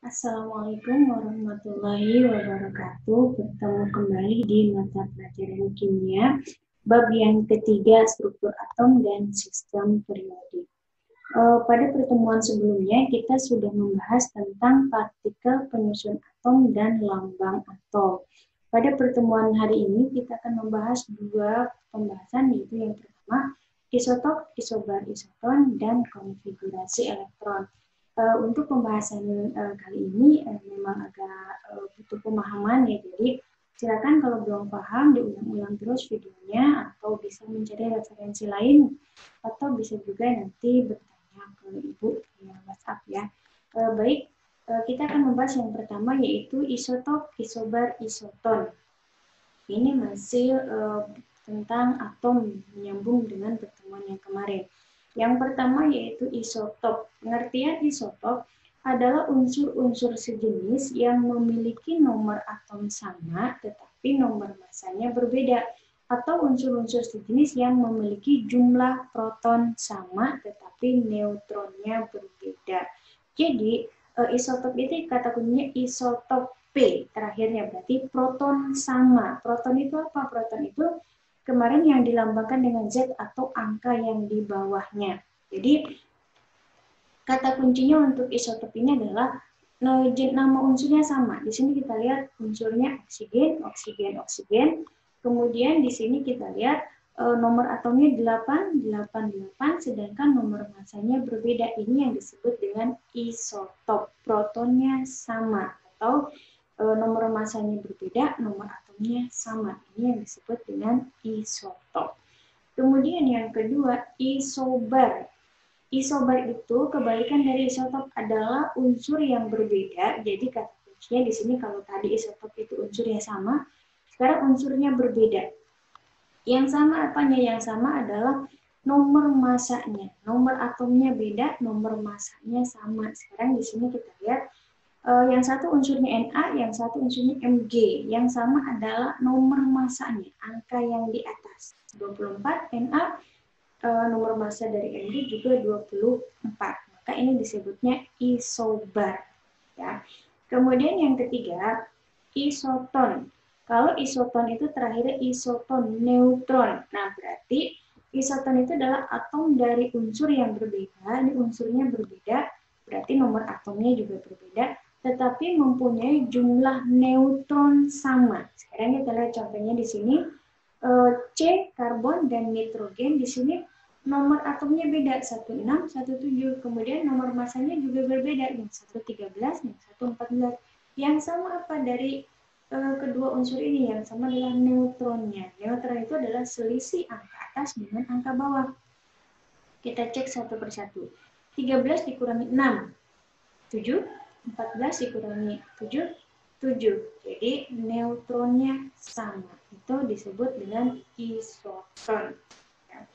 Assalamualaikum warahmatullahi wabarakatuh. Bertemu kembali di mata pelajaran kimia, bab yang ketiga, struktur atom dan sistem periodik. Pada pertemuan sebelumnya, kita sudah membahas tentang partikel penyusun atom dan lambang atom. Pada pertemuan hari ini, kita akan membahas dua pembahasan, yaitu yang pertama, isotop, isobar, isoton, dan konfigurasi elektron. Untuk pembahasan kali ini memang agak butuh pemahaman ya, jadi silakan kalau belum paham diulang-ulang terus videonya, atau bisa mencari referensi lain, atau bisa juga nanti bertanya ke ibu via WhatsApp ya. Baik, kita akan membahas yang pertama, yaitu isotop, isobar, isoton. Ini masih tentang atom, menyambung dengan pertemuan yang kemarin. Yang pertama yaitu isotop. Pengertian isotop adalah unsur-unsur sejenis yang memiliki nomor atom sama tetapi nomor masanya berbeda, atau unsur-unsur sejenis yang memiliki jumlah proton sama tetapi neutronnya berbeda. Jadi isotop itu kata kuncinya isotop P terakhirnya, berarti proton sama. Proton itu apa? Proton itu kemarin yang dilambangkan dengan Z atau angka yang di bawahnya. Jadi kata kuncinya untuk isotop ini adalah nama unsurnya sama. Di sini kita lihat unsurnya oksigen, oksigen, oksigen. Kemudian di sini kita lihat nomor atomnya 8, 8, 8, sedangkan nomor masanya berbeda. Ini yang disebut dengan isotop. Protonnya sama atau nomor masanya berbeda, nomor atomnya sama. Ini yang disebut dengan isotop. Kemudian yang kedua, isobar. Isobar itu kebalikan dari isotop, adalah unsur yang berbeda. Jadi kata kuncinya di sini, kalau tadi isotop itu unsurnya sama, sekarang unsurnya berbeda. Yang sama apanya? Yang sama adalah nomor masanya. Nomor atomnya beda, nomor masanya sama. Sekarang di sini kita lihat yang satu unsurnya Na, yang satu unsurnya Mg. Yang sama adalah nomor masanya, angka yang di atas. 24 Na, nomor massa dari Mg juga 24. Maka ini disebutnya isobar. Ya. Kemudian yang ketiga, isoton. Kalau isoton itu terakhirnya isoton, neutron. Nah, berarti isoton itu adalah atom dari unsur yang berbeda. Ini unsurnya berbeda, berarti nomor atomnya juga berbeda, tetapi mempunyai jumlah neutron sama. Sekarang kita lihat contohnya di sini, C, karbon dan nitrogen. Di sini nomor atomnya beda, 16, 17. Kemudian nomor masanya juga berbeda, yang satu 13, yang satu 14. Yang sama apa dari kedua unsur ini? Yang sama adalah neutronnya. Neutron itu adalah selisih angka atas dengan angka bawah. Kita cek satu persatu. 13 dikurangi 6, 7. 14 dikurangi 7, 7. Jadi neutronnya sama. Itu disebut dengan isoton. Ya.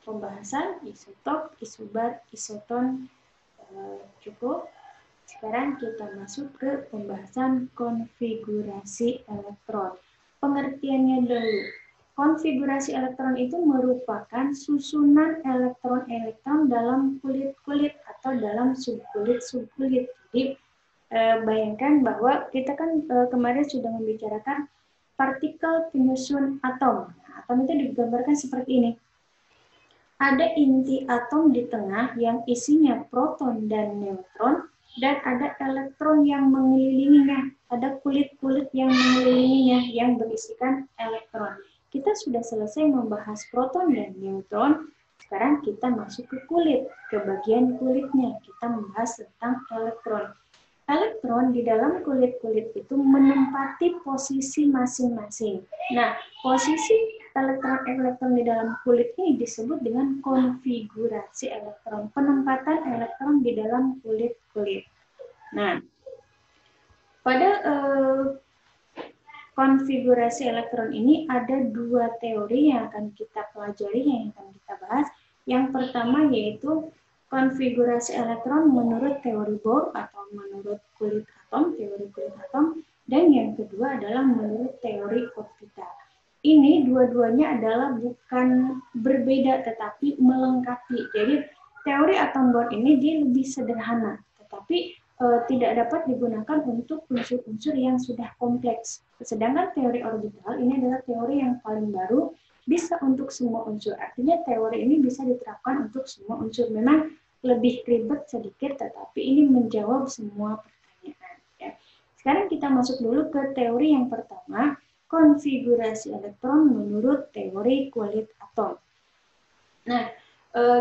Pembahasan isotop, isobar, isoton cukup. Sekarang kita masuk ke pembahasan konfigurasi elektron. Pengertiannya dulu. Konfigurasi elektron itu merupakan susunan elektron-elektron dalam kulit-kulit atau dalam subkulit-subkulit. Jadi bayangkan bahwa kita kan kemarin sudah membicarakan partikel penyusun atom. Nah, atom itu digambarkan seperti ini. Ada inti atom di tengah yang isinya proton dan neutron, dan ada elektron yang mengelilinginya. Ada kulit-kulit yang mengelilinginya yang berisikan elektron. Kita sudah selesai membahas proton dan neutron. Sekarang kita masuk ke kulit, ke bagian kulitnya. Kita membahas tentang elektron. Elektron di dalam kulit-kulit itu menempati posisi masing-masing. Nah, posisi elektron-elektron di dalam kulit ini disebut dengan konfigurasi elektron, penempatan elektron di dalam kulit-kulit. Nah, pada konfigurasi elektron ini ada dua teori yang akan kita pelajari, yang akan kita bahas. Yang pertama yaitu konfigurasi elektron menurut teori Bohr atau menurut kulit atom, teori kulit atom, dan yang kedua adalah menurut teori orbital. Ini dua-duanya adalah bukan berbeda tetapi melengkapi. Jadi teori atom Bohr ini dia lebih sederhana, tetapi tidak dapat digunakan untuk unsur-unsur yang sudah kompleks. Sedangkan teori orbital ini adalah teori yang paling baru, bisa untuk semua unsur. Artinya teori ini bisa diterapkan untuk semua unsur. Memang lebih ribet sedikit, tetapi ini menjawab semua pertanyaan. Ya. Sekarang kita masuk dulu ke teori yang pertama, konfigurasi elektron menurut teori kulit atom. Nah,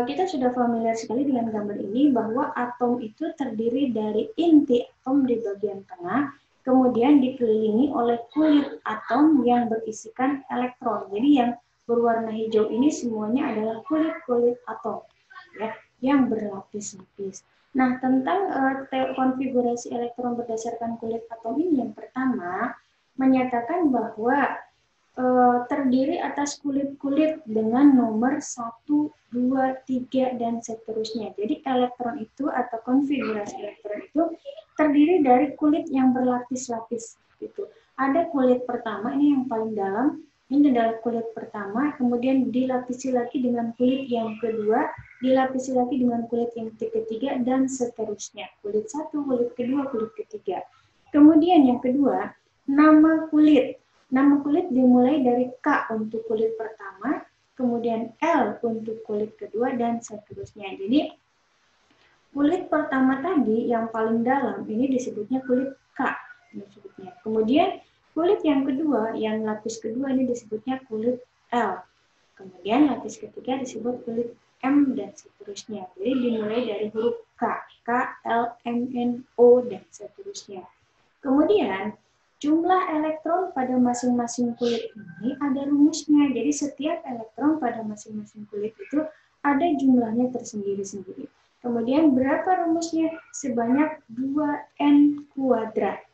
kita sudah familiar sekali dengan gambar ini bahwa atom itu terdiri dari inti atom di bagian tengah, kemudian dikelilingi oleh kulit atom yang berisikan elektron. Jadi yang berwarna hijau ini semuanya adalah kulit-kulit atom, ya, yang berlapis-lapis. Nah, tentang konfigurasi elektron berdasarkan kulit atom ini, yang pertama menyatakan bahwa terdiri atas kulit-kulit dengan nomor 1, 2, 3, dan seterusnya. Jadi elektron itu atau konfigurasi elektron itu terdiri dari kulit yang berlapis-lapis. Gitu. Ada kulit pertama, ini yang paling dalam, ini adalah kulit pertama, kemudian dilapisi lagi dengan kulit yang kedua, dilapisi lagi dengan kulit yang ketiga, dan seterusnya. Kulit satu, kulit kedua, kulit ketiga. Kemudian yang kedua, nama kulit. Nama kulit dimulai dari K untuk kulit pertama, kemudian L untuk kulit kedua, dan seterusnya. Jadi, kulit pertama tadi yang paling dalam ini disebutnya kulit K. Disebutnya. Kemudian, kulit yang kedua, yang lapis kedua ini disebutnya kulit L. Kemudian, lapis ketiga disebut kulit M, dan seterusnya. Jadi, dimulai dari huruf K, K, L, M, N, O, dan seterusnya. Kemudian, jumlah elektron pada masing-masing kulit ini ada rumusnya. Jadi setiap elektron pada masing-masing kulit itu ada jumlahnya tersendiri-sendiri. Kemudian berapa rumusnya? Sebanyak 2N kuadrat.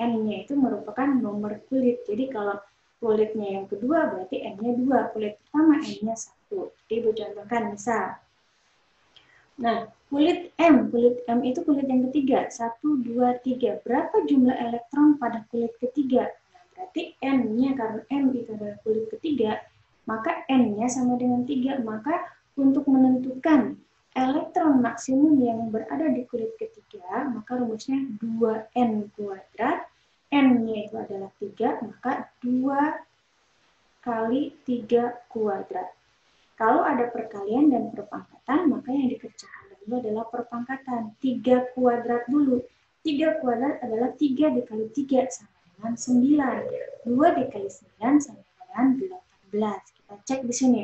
N-nya itu merupakan nomor kulit. Jadi kalau kulitnya yang kedua berarti N-nya 2. Kulit pertama N-nya 1. Jadi contohkan misal. Nah, kulit M itu kulit yang ketiga, 1, 2, 3. Berapa jumlah elektron pada kulit ketiga? Nah, berarti N-nya, karena M itu adalah kulit ketiga, maka N-nya sama dengan 3. Maka untuk menentukan elektron maksimum yang berada di kulit ketiga, maka rumusnya 2N kuadrat. N-nya itu adalah 3, maka 2 kali 3 kuadrat. Kalau ada perkalian dan perpangkatan, maka yang dikerjakan dulu adalah perpangkatan. 3 kuadrat dulu. 3 kuadrat adalah 3 dikali 3 sama dengan 9. 2 dikali 9 sama dengan 18. Kita cek di sini.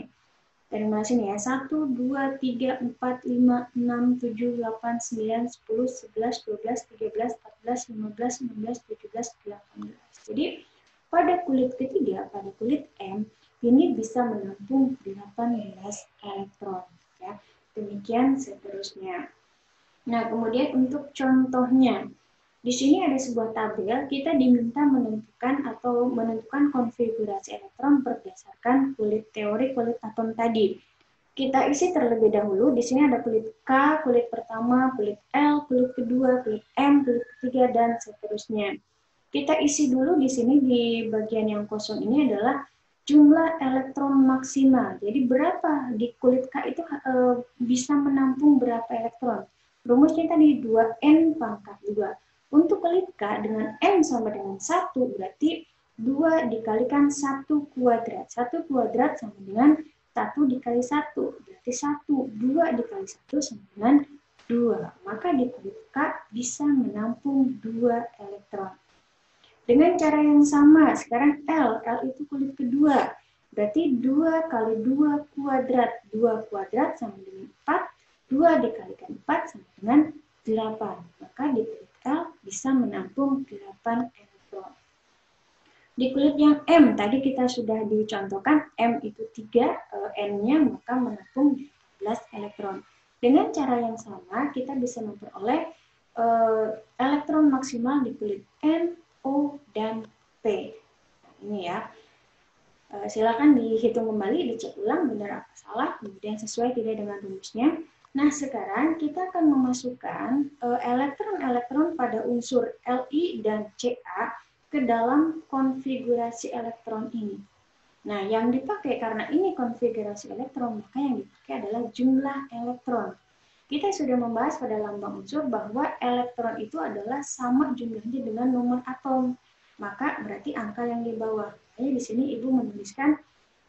Dari mana sini ya? 1, 2, 3, 4, 5, 6, 7, 8, 9, 10, 11, 12, 13, 14, 15, 16, 17, 18. Jadi, pada kulit ketiga, pada kulit M, ini bisa menampung 18 elektron. Ya. Demikian seterusnya. Nah, kemudian untuk contohnya, di sini ada sebuah tabel, kita diminta menentukan konfigurasi elektron berdasarkan teori kulit atom tadi. Kita isi terlebih dahulu, di sini ada kulit K, kulit pertama, kulit L, kulit kedua, kulit M, kulit ketiga, dan seterusnya. Kita isi dulu di sini di bagian yang kosong ini adalah jumlah elektron maksimal. Jadi berapa di kulit K itu bisa menampung berapa elektron? Rumusnya tadi 2N pangkat 2. Untuk kulit K dengan N sama dengan 1 berarti 2 dikalikan 1 kuadrat. 1 kuadrat sama dengan 1 dikali 1. Berarti 1. 2 dikali 1 sama dengan 2. Maka di kulit K bisa menampung 2 elektron. Dengan cara yang sama, sekarang L itu kulit kedua. Berarti 2 kali 2 kuadrat. 2 kuadrat sama dengan 4. 2 dikalikan 4 sama dengan 8. Maka di kulit L bisa menampung 8 elektron. Di kulit yang M, tadi kita sudah dicontohkan, M itu 3, N-nya maka menampung 14 elektron. Dengan cara yang sama, kita bisa memperoleh elektron maksimal di kulit N, O, dan P. Nah, ini ya. Silakan dihitung kembali, dicek ulang benar apa salah, kemudian sesuai tidak dengan rumusnya. Nah, sekarang kita akan memasukkan elektron-elektron pada unsur Li dan Ca ke dalam konfigurasi elektron ini. Nah, yang dipakai karena ini konfigurasi elektron, maka yang dipakai adalah jumlah elektron. Kita sudah membahas pada lambang unsur bahwa elektron itu adalah sama jumlahnya dengan nomor atom. Maka berarti angka yang di bawah. Jadi di sini Ibu menuliskan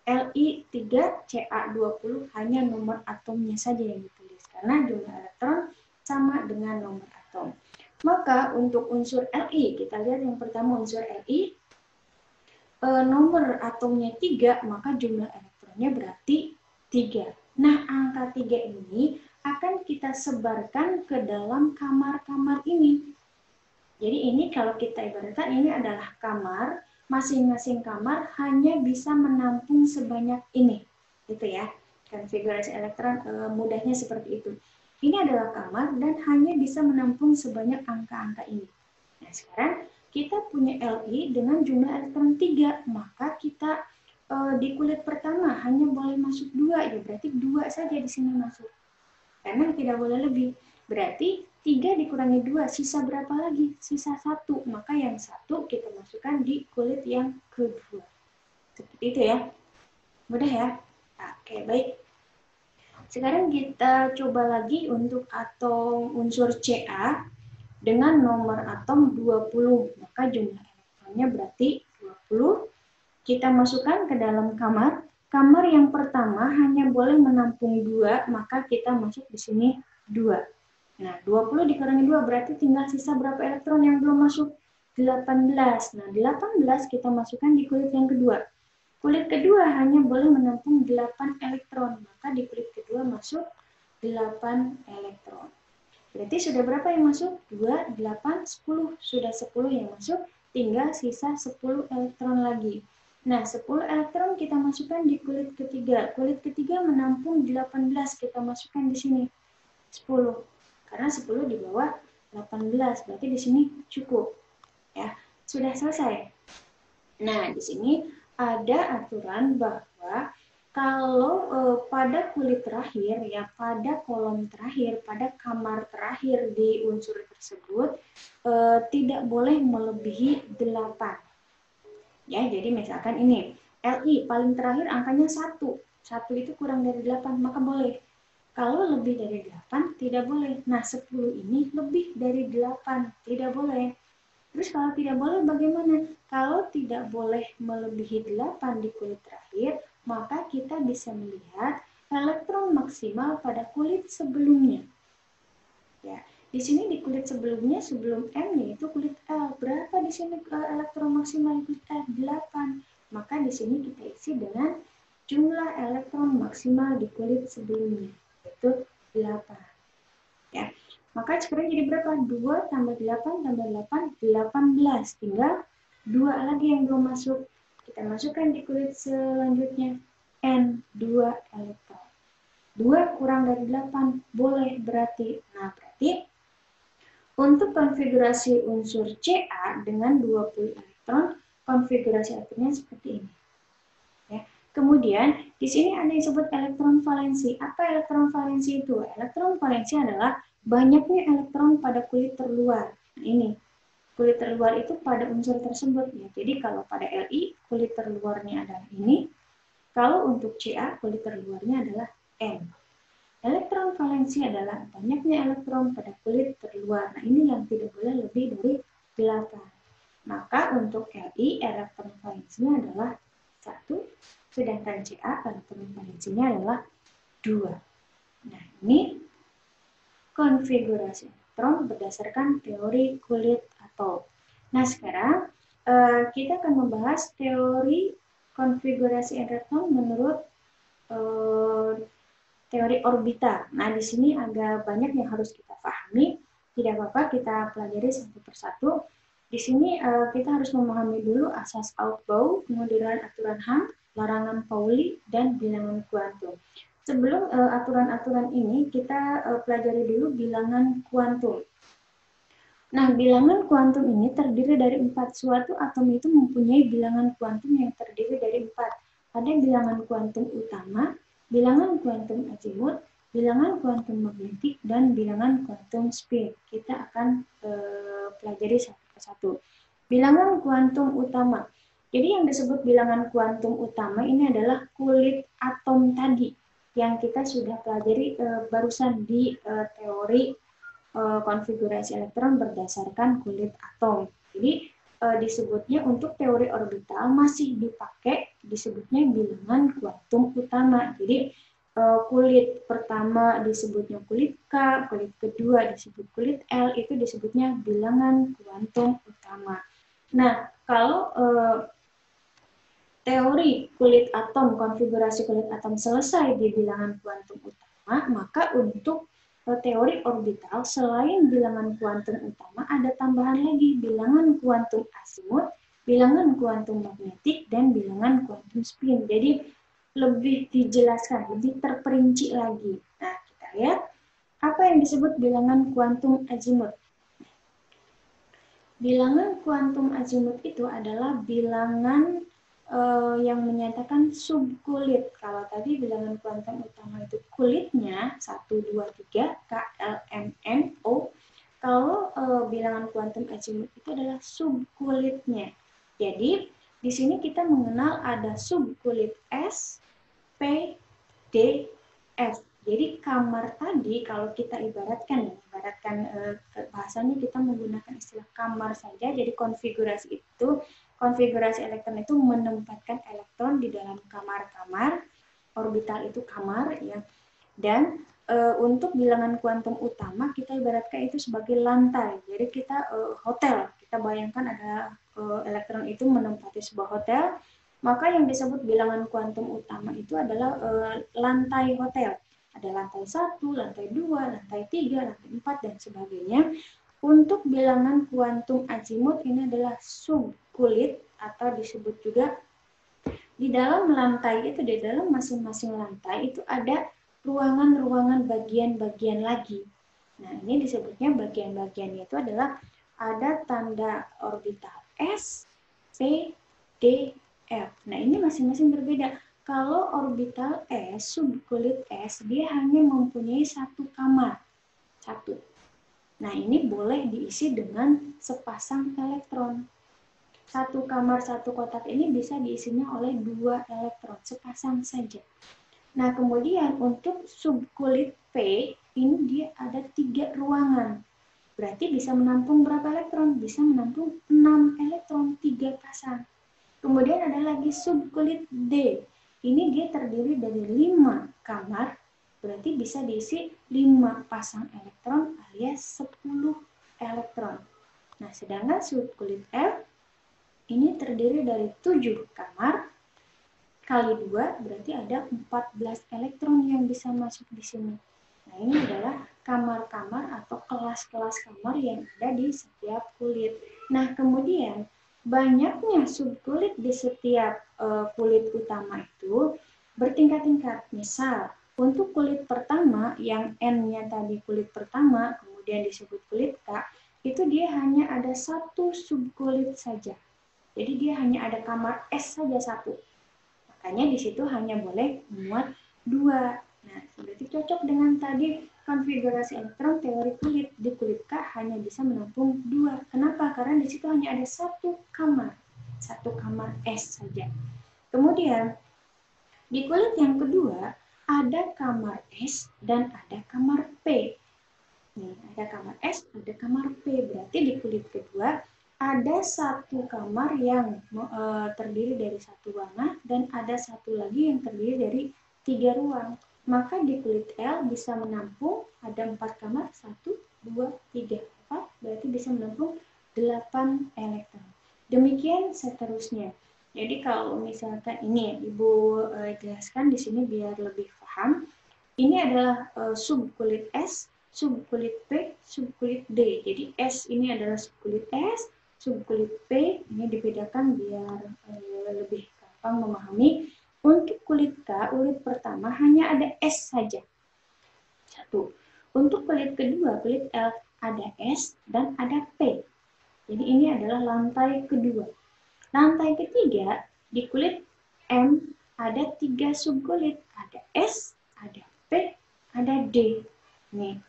Li3Ca20 hanya nomor atomnya saja yang ditulis. Karena jumlah elektron sama dengan nomor atom. Maka untuk unsur Li, kita lihat yang pertama unsur Li, nomor atomnya 3, maka jumlah elektronnya berarti 3. Nah, angka 3 ini akan kita sebarkan ke dalam kamar-kamar ini. Jadi ini kalau kita ibaratkan ini adalah kamar, masing-masing kamar hanya bisa menampung sebanyak ini. Gitu ya. Konfigurasi elektron mudahnya seperti itu. Ini adalah kamar dan hanya bisa menampung sebanyak angka-angka ini. Nah, sekarang kita punya Li dengan jumlah elektron 3, maka kita di kulit pertama hanya boleh masuk 2, ya berarti 2 saja di sini masuk. Karena tidak boleh lebih. Berarti 3 dikurangi 2, sisa berapa lagi? Sisa 1. Maka yang 1 kita masukkan di kulit yang kedua. Seperti itu ya. Mudah ya? Oke, baik. Sekarang kita coba lagi untuk atom unsur Ca dengan nomor atom 20. Maka jumlah elektronnya berarti 20. Kita masukkan ke dalam kamar. Kamar yang pertama hanya boleh menampung 2, maka kita masuk di sini 2. Nah, 20 dikurangi 2 berarti tinggal sisa berapa elektron yang belum masuk? 18. Nah, 18 kita masukkan di kulit yang kedua. Kulit kedua hanya boleh menampung 8 elektron, maka di kulit kedua masuk 8 elektron. Berarti sudah berapa yang masuk? 2, 8, 10. Sudah 10 yang masuk, tinggal sisa 10 elektron lagi. Nah, 10 elektron kita masukkan di kulit ketiga. Kulit ketiga menampung 18, kita masukkan di sini 10. Karena 10 di bawah 18, berarti di sini cukup. Ya, sudah selesai. Nah, di sini ada aturan bahwa kalau pada kulit terakhir, ya pada kolom terakhir, pada kamar terakhir di unsur tersebut, tidak boleh melebihi 8. Ya, jadi misalkan ini, Li paling terakhir angkanya 1. 1 itu kurang dari 8, maka boleh. Kalau lebih dari 8, tidak boleh. Nah, 10 ini lebih dari 8, tidak boleh. Terus kalau tidak boleh bagaimana? Kalau tidak boleh melebihi 8 di kulit terakhir, maka kita bisa melihat elektron maksimal pada kulit sebelumnya. Ya. Di sini di kulit sebelumnya, sebelum M yaitu kulit L. Berapa di sini elektron maksimal kulit L? 8. Maka di sini kita isi dengan jumlah elektron maksimal di kulit sebelumnya, yaitu 8. Ya. Maka sekarang jadi berapa? 2 tambah 8 tambah 8, 18. Tinggal 2 lagi yang belum masuk. Kita masukkan di kulit selanjutnya. N, 2 elektron. 2 kurang dari 8, boleh berarti. Nah, berarti untuk konfigurasi unsur Ca dengan 20 elektron, konfigurasi atomnya seperti ini. Ya. Kemudian, di sini ada yang disebut elektron valensi. Apa elektron valensi itu? Elektron valensi adalah banyaknya elektron pada kulit terluar. Nah, ini. Kulit terluar itu pada unsur tersebut. Ya. Jadi, kalau pada Li, kulit terluarnya adalah ini. Kalau untuk Ca, kulit terluarnya adalah N. Elektron valensi adalah banyaknya elektron pada kulit terluar. Nah, ini yang tidak boleh lebih dari 8. Maka untuk Li, elektron valensinya adalah 1, sedangkan Ca, elektron valensinya adalah 2. Nah, ini konfigurasi elektron berdasarkan teori kulit atom. Nah, sekarang kita akan membahas teori konfigurasi elektron menurut teori orbita. Nah, di sini agak banyak yang harus kita pahami. Tidak apa-apa, kita pelajari satu persatu. Di sini kita harus memahami dulu asas Aufbau, kemudian aturan Hahn, larangan Pauli, dan bilangan kuantum. Sebelum aturan-aturan ini, kita pelajari dulu bilangan kuantum. Nah, bilangan kuantum ini terdiri dari 4. Suatu atom itu mempunyai bilangan kuantum yang terdiri dari 4. Ada bilangan kuantum utama, bilangan kuantum azimut, bilangan kuantum magnetik, dan bilangan kuantum spin. Kita akan pelajari satu persatu. Bilangan kuantum utama. Jadi yang disebut bilangan kuantum utama ini adalah kulit atom tadi. yang kita sudah pelajari barusan di teori konfigurasi elektron berdasarkan kulit atom. Jadi disebutnya untuk teori orbital masih dipakai disebutnya bilangan kuantum utama. Jadi kulit pertama disebutnya kulit K, kulit kedua disebut kulit L, itu disebutnya bilangan kuantum utama. Nah, kalau teori kulit atom, konfigurasi kulit atom selesai di bilangan kuantum utama, maka untuk teori orbital selain bilangan kuantum utama ada tambahan lagi bilangan kuantum azimut, bilangan kuantum magnetik, dan bilangan kuantum spin. Jadi lebih dijelaskan, lebih terperinci lagi. Nah, kita lihat apa yang disebut bilangan kuantum azimut. Bilangan kuantum azimut itu adalah bilangan yang menyatakan subkulit. Kalau tadi bilangan kuantum utama itu kulitnya 1, 2, 3, K, L, M, N, O. Kalau bilangan kuantum azimut itu adalah subkulitnya. Jadi, di sini kita mengenal ada subkulit S, P, D, F. Jadi kamar tadi kalau kita ibaratkan bahasanya kita menggunakan istilah kamar saja. Jadi konfigurasi elektron itu menempatkan elektron di dalam kamar-kamar, orbital itu kamar ya. Dan untuk bilangan kuantum utama kita ibaratkan itu sebagai lantai. Jadi kita hotel, kita bayangkan ada elektron itu menempati sebuah hotel, maka yang disebut bilangan kuantum utama itu adalah lantai hotel. Ada lantai 1, lantai 2, lantai 3, lantai 4, dan sebagainya. Untuk bilangan kuantum azimut ini adalah subkulit atau disebut juga di dalam lantai itu, di dalam masing-masing lantai itu ada ruangan-ruangan bagian-bagian lagi. Nah, ini disebutnya bagian-bagiannya itu adalah ada tanda orbital S, P, D, F. Nah, ini masing-masing berbeda. Kalau orbital S, subkulit S, dia hanya mempunyai satu kamar. Satu. Nah, ini boleh diisi dengan sepasang elektron. Satu kamar, satu kotak ini bisa diisinya oleh 2 elektron, sepasang saja. Nah, kemudian untuk subkulit P, ini dia ada 3 ruangan. Berarti bisa menampung berapa elektron? Bisa menampung 6 elektron, 3 pasang. Kemudian ada lagi subkulit D. Ini dia terdiri dari 5 kamar, berarti bisa diisi 5 pasang elektron alias 10 elektron. Nah, sedangkan subkulit F ini terdiri dari 7 kamar kali 2, berarti ada 14 elektron yang bisa masuk di sini. Nah, ini adalah kamar-kamar atau kelas-kelas kamar yang ada di setiap kulit. Nah, kemudian banyaknya subkulit di setiap kulit utama itu bertingkat-tingkat. Misal, untuk kulit pertama yang N-nya tadi kulit pertama, kemudian disebut kulit K, itu dia hanya ada satu subkulit saja. Jadi dia hanya ada kamar S saja satu. Makanya di situ hanya boleh memuat 2. Nah, berarti cocok dengan tadi konfigurasi elektron teori kulit. Di kulit K hanya bisa menampung 2. Kenapa? Karena di situ hanya ada satu kamar S saja. Kemudian di kulit yang kedua ada kamar S dan ada kamar P. Nih, ada kamar S, ada kamar P. Berarti di kulit kedua ada satu kamar yang terdiri dari satu ruangan dan ada satu lagi yang terdiri dari 3 ruang. Maka di kulit L bisa menampung ada 4 kamar, 1, 2, 3, 4, berarti bisa menampung 8 elektron. Demikian seterusnya. Jadi kalau misalkan ini Ibu jelaskan di sini biar lebih paham. Ini adalah subkulit S, subkulit P, subkulit D. Jadi S ini adalah subkulit S, subkulit P ini dibedakan biar lebih gampang memahami. Untuk kulit K, kulit pertama hanya ada S saja. 1. Untuk kulit kedua, kulit L, ada S dan ada P. Jadi ini adalah lantai kedua. Lantai ketiga, di kulit M ada 3 subkulit. Ada S, ada P, ada D. Nih.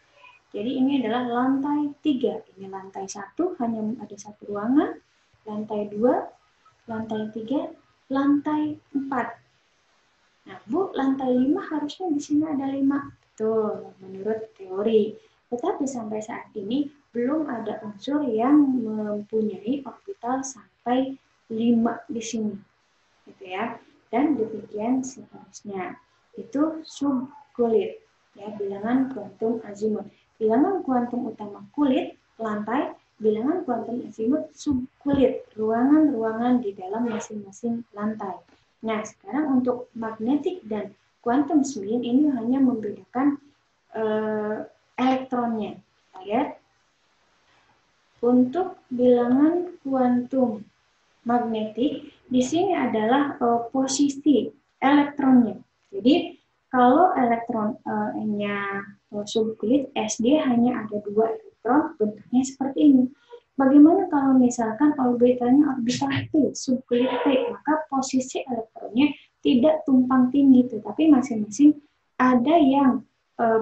Jadi ini adalah lantai 3. Ini lantai 1, hanya ada satu ruangan. Lantai 2, lantai 3, lantai 4. Nah, Bu, lantai 5 harusnya di sini ada 5. Betul, menurut teori. Tetapi sampai saat ini belum ada unsur yang mempunyai orbital sampai 5 di sini. Gitu ya. Dan demikian seterusnya. Itu subkulit, ya, bilangan kuantum azimut. Bilangan kuantum utama kulit, lantai, bilangan kuantum azimut subkulit, ruangan-ruangan di dalam masing-masing lantai. Nah, sekarang untuk magnetik dan quantum spin ini hanya membedakan elektronnya. Kita lihat. Untuk bilangan kuantum magnetik, di sini adalah posisi elektronnya. Jadi, kalau elektronnya subkulit S, dia hanya ada 2 elektron, bentuknya seperti ini. Bagaimana kalau misalkan orbitalnya orbital P, subkulit P, maka posisi elektronnya tidak tumpang tindih, tetapi masing-masing ada yang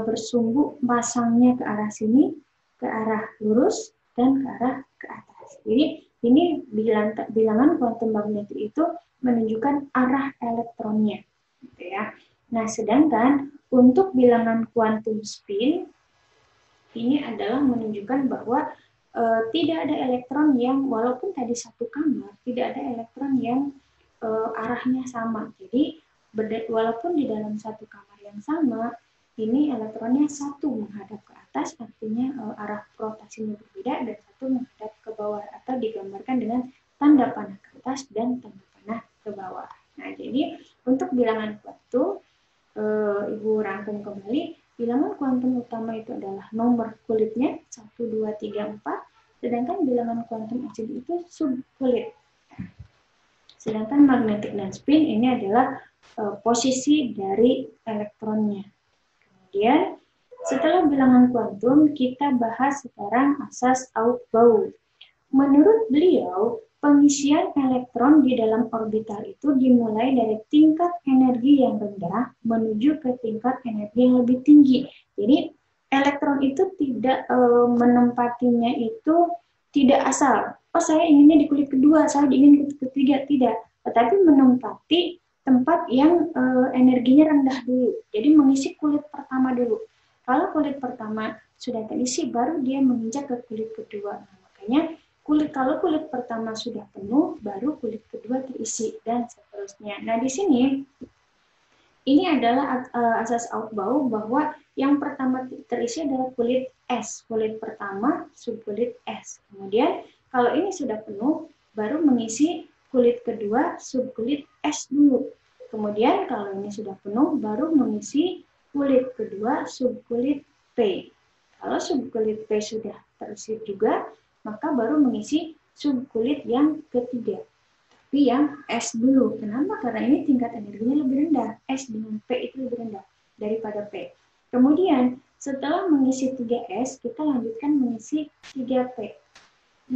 bersumbu pasangnya ke arah sini, ke arah lurus, dan ke arah ke atas. Jadi ini bilangan kuantum magnetik itu menunjukkan arah elektronnya, gitu ya. Nah, sedangkan untuk bilangan kuantum spin ini adalah menunjukkan bahwa tidak ada elektron yang, walaupun tadi satu kamar, tidak ada elektron yang arahnya sama. Jadi walaupun di dalam satu kamar yang sama, ini elektronnya satu menghadap ke atas, artinya arah rotasinya berbeda, dan satu menghadap ke bawah, atau digambarkan dengan tanda panah ke atas dan tanda panah ke bawah. Nah, jadi untuk bilangan kuantum, Ibu rangkum kembali, bilangan kuantum utama itu adalah nomor kulitnya 1, 2, 3, 4, sedangkan bilangan kuantum azimut itu subkulit. Sedangkan magnetik dan spin ini adalah posisi dari elektronnya. Kemudian setelah bilangan kuantum, kita bahas sekarang asas Aufbau. Menurut beliau, pengisian elektron di dalam orbital itu dimulai dari tingkat energi yang rendah menuju ke tingkat energi yang lebih tinggi. Jadi elektron itu tidak menempatinya itu tidak asal. Oh, saya inginnya di kulit kedua, saya ingin kulit ketiga, tidak. Tetapi menempati tempat yang energinya rendah dulu. Jadi mengisi kulit pertama dulu. Kalau kulit pertama sudah terisi, baru dia menginjak ke kulit kedua. Nah, makanya kalau kulit pertama sudah penuh, baru kulit kedua terisi, dan seterusnya. Nah, di sini ini adalah asas Aufbau bahwa yang pertama terisi adalah kulit S, kulit pertama subkulit S. Kemudian kalau ini sudah penuh, baru mengisi kulit kedua subkulit S dulu. Kemudian kalau ini sudah penuh, baru mengisi kulit kedua subkulit P. Kalau subkulit P sudah terisi juga, maka baru mengisi subkulit yang ketiga. Tapi yang S dulu. Kenapa? Karena ini tingkat energinya lebih rendah. S dengan P itu lebih rendah daripada P. Kemudian, setelah mengisi 3S, kita lanjutkan mengisi 3P.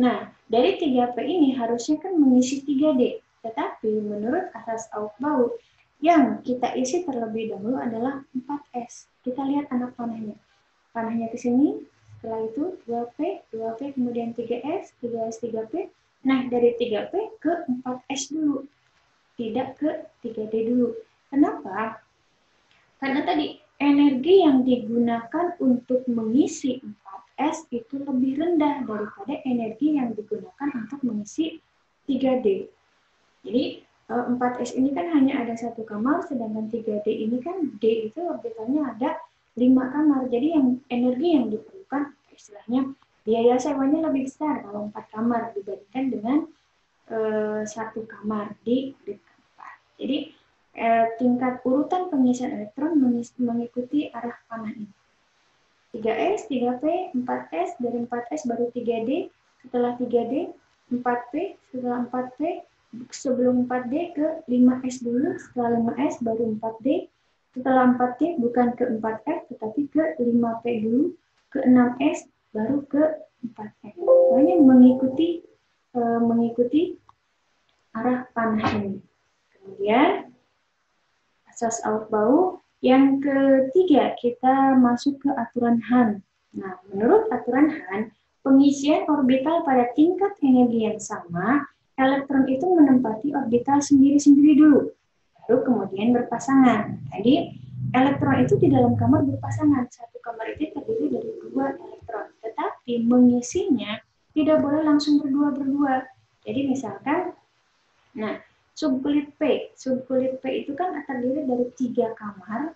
Nah, dari 3P ini harusnya kan mengisi 3D. Tetapi menurut asas Aufbau, yang kita isi terlebih dahulu adalah 4S. Kita lihat anak panahnya. Panahnya ke sini, setelah itu 2P, 2P, kemudian 3S, 3S, 3P. Nah, dari 3P ke 4S dulu. Tidak ke 3D dulu. Kenapa? Karena tadi energi yang digunakan untuk mengisi 4S itu lebih rendah daripada energi yang digunakan untuk mengisi 3D. Jadi 4S ini kan hanya ada satu kamar, sedangkan 3D ini kan D itu orbitalnya ada 5 kamar. Jadi yang energi yang diperlukan, istilahnya biaya sewanya lebih besar kalau 4 kamar dibandingkan dengan 1 kamar di orbit keempat. Jadi tingkat urutan pengisian elektron mengikuti arah panah ini. 3S, 3P, 4S, dari 4S baru 3D, setelah 3D, 4P, setelah 4P, sebelum 4D ke 5S dulu, setelah 5S baru 4D, setelah 4D bukan ke 4F, tetapi ke 5P dulu, ke 6S, baru ke 4F. Pokoknya mengikuti arah panah ini. Kemudian, asas Aufbau. Yang ketiga, kita masuk ke aturan Hahn. Nah, menurut aturan Hahn, pengisian orbital pada tingkat energi yang sama, elektron itu menempati orbital sendiri-sendiri dulu. baru kemudian berpasangan. Jadi elektron itu di dalam kamar berpasangan. Satu kamar itu terdiri dari 2 elektron, tetapi mengisinya tidak boleh langsung berdua-berdua. Jadi misalkan, nah, subkulit P itu kan terdiri dari 3 kamar.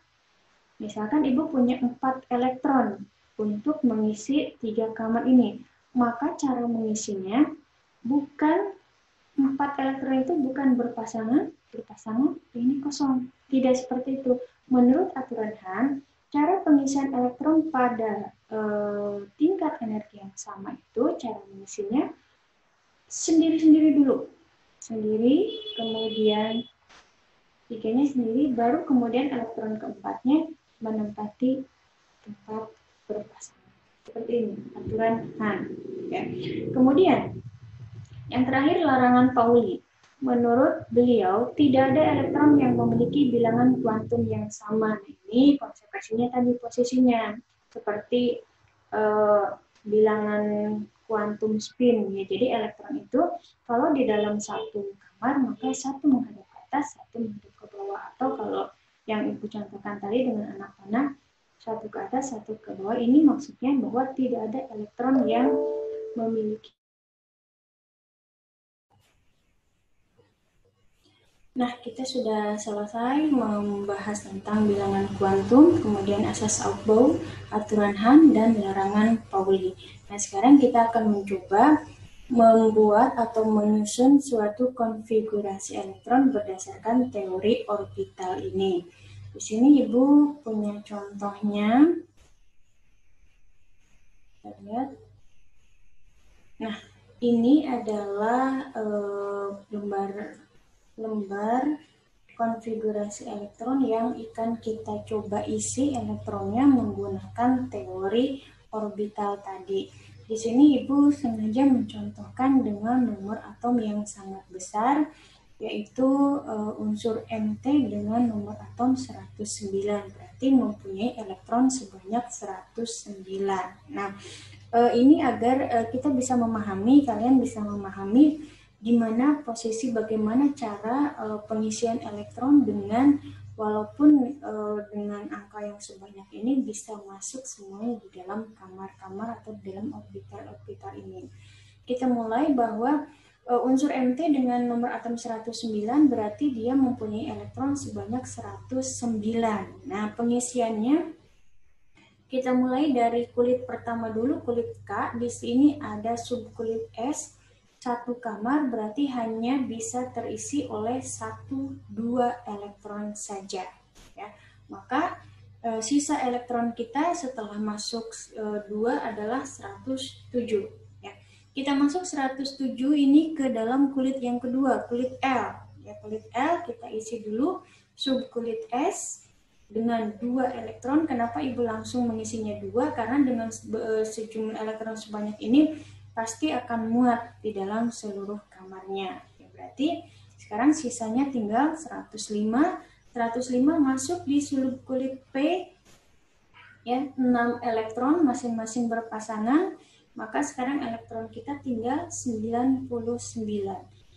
Misalkan ibu punya 4 elektron untuk mengisi 3 kamar ini. Maka cara mengisinya bukan 4 elektron itu bukan berpasangan, ini kosong. Tidak seperti itu. Menurut aturan Hahn, cara pengisian elektron pada tingkat energi yang sama itu, cara mengisinya sendiri-sendiri dulu. Sendiri, kemudian tiganya sendiri, baru kemudian elektron keempatnya menempati tempat berpasangan. Seperti ini, aturan Hahn. Ya. Kemudian, yang terakhir larangan Pauli. Menurut beliau, tidak ada elektron yang memiliki bilangan kuantum yang sama. Ini konsekuensinya tadi posisinya. Seperti bilangan kuantum spin. Ya. Jadi elektron itu kalau di dalam satu kamar, maka satu menghadap ke atas, satu menghadap ke bawah. Atau kalau yang ibu contohkan tadi dengan anak panah, satu ke atas, satu ke bawah. Ini maksudnya bahwa tidak ada elektron yang memiliki. Nah, kita sudah selesai membahas tentang bilangan kuantum, kemudian asas Aufbau, aturan Hahn, dan larangan Pauli. Nah, sekarang kita akan mencoba membuat atau menyusun suatu konfigurasi elektron berdasarkan teori orbital ini. Di sini Ibu punya contohnya. Kita lihat. Nah, ini adalah lembar konfigurasi elektron yang akan kita coba isi elektronnya menggunakan teori orbital tadi. Di sini Ibu sengaja mencontohkan dengan nomor atom yang sangat besar, yaitu unsur Mt dengan nomor atom 109, berarti mempunyai elektron sebanyak 109. Nah, ini agar kita bisa memahami, kalian bisa memahami di mana posisi bagaimana cara pengisian elektron dengan walaupun dengan angka yang sebanyak ini bisa masuk semuanya di dalam kamar-kamar atau di dalam orbital-orbital ini. Kita mulai bahwa unsur Mt dengan nomor atom 109 berarti dia mempunyai elektron sebanyak 109. Nah, pengisiannya kita mulai dari kulit pertama dulu, kulit K. Di sini ada subkulit S. Satu kamar berarti hanya bisa terisi oleh 1-2 elektron saja. Ya. Maka sisa elektron kita setelah masuk 2 adalah 107. Ya. Kita masuk 107 ini ke dalam kulit yang kedua, kulit L. Ya, kulit L kita isi dulu subkulit S dengan 2 elektron. Kenapa Ibu langsung mengisinya 2? Karena dengan sejumlah elektron sebanyak ini pasti akan muat di dalam seluruh kamarnya. Ya, berarti sekarang sisanya tinggal 105. 105 masuk di subkulit P, ya, 6 elektron masing-masing berpasangan. Maka sekarang elektron kita tinggal 99.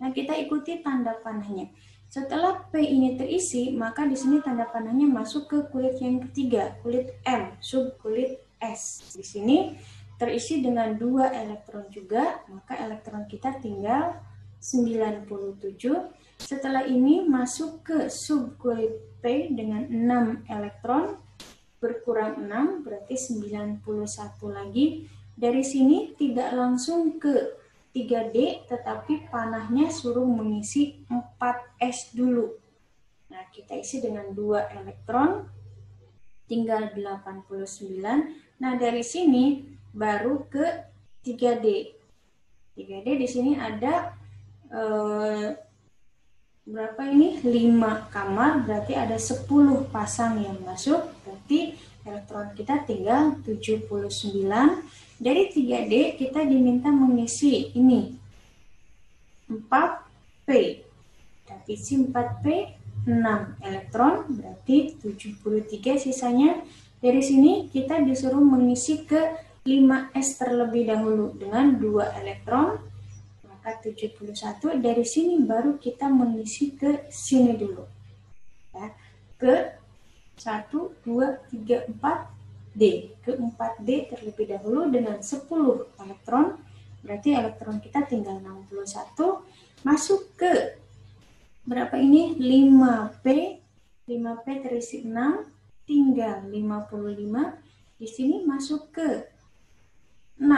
Nah, kita ikuti tanda panahnya. Setelah P ini terisi, maka di sini tanda panahnya masuk ke kulit yang ketiga, kulit M, subkulit S. Di sini terisi dengan 2 elektron juga, maka elektron kita tinggal 97. Setelah ini masuk ke subkulit P dengan 6 elektron, berkurang 6, berarti 91 lagi. Dari sini tidak langsung ke 3D, tetapi panahnya suruh mengisi 4S dulu. Nah, kita isi dengan 2 elektron, tinggal 89. Nah, dari sini baru ke 3D. 3D di sini ada berapa ini? 5 kamar, berarti ada 10 pasang yang masuk. Berarti elektron kita tinggal 79. Dari 3D kita diminta mengisi ini 4P. Kita isi 4P, 6 elektron, berarti 73 sisanya. Dari sini kita disuruh mengisi ke 5S terlebih dahulu dengan 2 elektron, maka 71. Dari sini baru kita mengisi ke sini dulu. ke 1, 2, 3, 4D. Ke 4D terlebih dahulu dengan 10 elektron. Berarti elektron kita tinggal 61. Masuk ke berapa ini? 5P. 5P terisi 6, tinggal 55. Di sini masuk ke 6.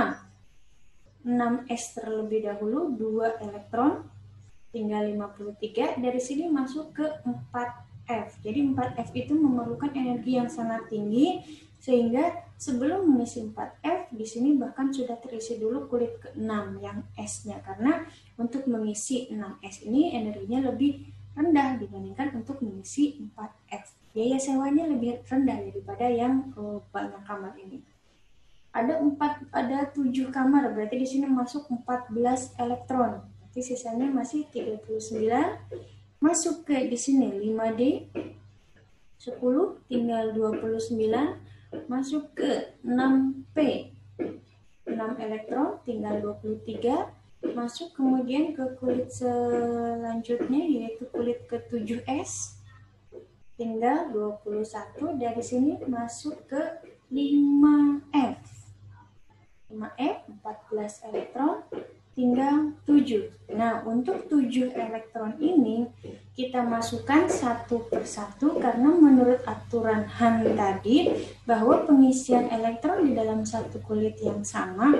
6S terlebih dahulu, 2 elektron, tinggal 53. Dari sini masuk ke 4F. Jadi 4F itu memerlukan energi yang sangat tinggi, sehingga sebelum mengisi 4F, di sini bahkan sudah terisi dulu kulit ke-6 yang S-nya, karena untuk mengisi 6S ini energinya lebih rendah dibandingkan untuk mengisi 4F. Biaya sewanya lebih rendah daripada yang banyak kamar ini. Ada 7 kamar, berarti di sini masuk 14 elektron. Berarti sisanya masih 39. Masuk ke di sini 5D 10, tinggal 29. Masuk ke 6P 6 elektron, tinggal 23. Masuk kemudian ke kulit selanjutnya, yaitu kulit ke-7S, tinggal 21. Dari sini masuk ke 5F 14 elektron, tinggal 7. Nah, untuk 7 elektron ini kita masukkan satu persatu, karena menurut aturan Han tadi bahwa pengisian elektron di dalam satu kulit yang sama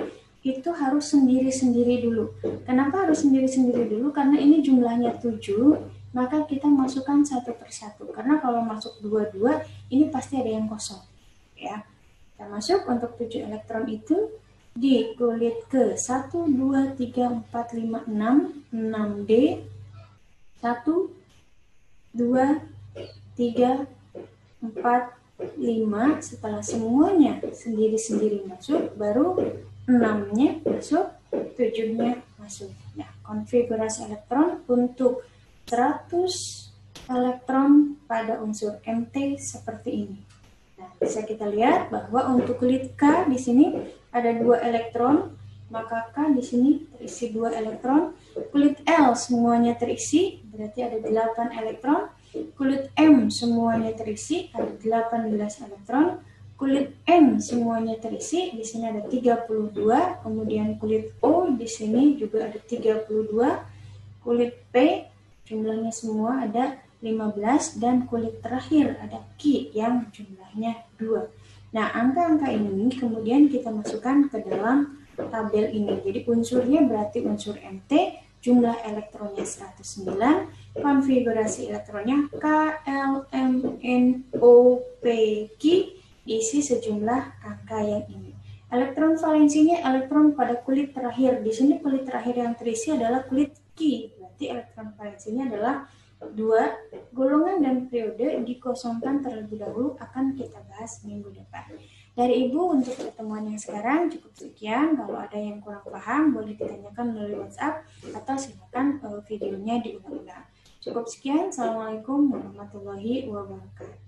itu harus sendiri-sendiri dulu. Kenapa harus sendiri-sendiri dulu? Karena ini jumlahnya 7, maka kita masukkan satu persatu. Karena kalau masuk dua-dua, ini pasti ada yang kosong. Ya. Kita masuk untuk 7 elektron itu di kulit ke 1, 2, 3, 4, 5, 6, 6D, 1, 2, 3, 4, 5. Setelah semuanya sendiri-sendiri masuk, baru 6-nya masuk, 7-nya masuk. Nah, konfigurasi elektron untuk 100 elektron pada unsur Mt seperti ini. Nah, bisa kita lihat bahwa untuk kulit K di sini ada 2 elektron, maka K di sini terisi 2 elektron. Kulit L semuanya terisi, berarti ada 8 elektron. Kulit M semuanya terisi, ada 18 elektron. Kulit N semuanya terisi, di sini ada 32. Kemudian kulit O di sini juga ada 32. Kulit P jumlahnya semua ada 15, dan kulit terakhir ada Q yang jumlahnya 2. Nah, angka-angka ini kemudian kita masukkan ke dalam tabel ini. Jadi unsurnya berarti unsur Mt, jumlah elektronnya 109, konfigurasi elektronnya KLMNOPQ, isi sejumlah angka yang ini. Elektron valensinya elektron pada kulit terakhir. Di sini kulit terakhir yang terisi adalah kulit Q. Berarti elektron valensinya adalah 2. Golongan dan periode dikosongkan terlebih dahulu, akan kita bahas minggu depan. Dari Ibu untuk pertemuan yang sekarang cukup sekian. Kalau ada yang kurang paham boleh ditanyakan melalui WhatsApp atau silakan videonya diulang-ulang. Cukup sekian. Assalamualaikum warahmatullahi wabarakatuh.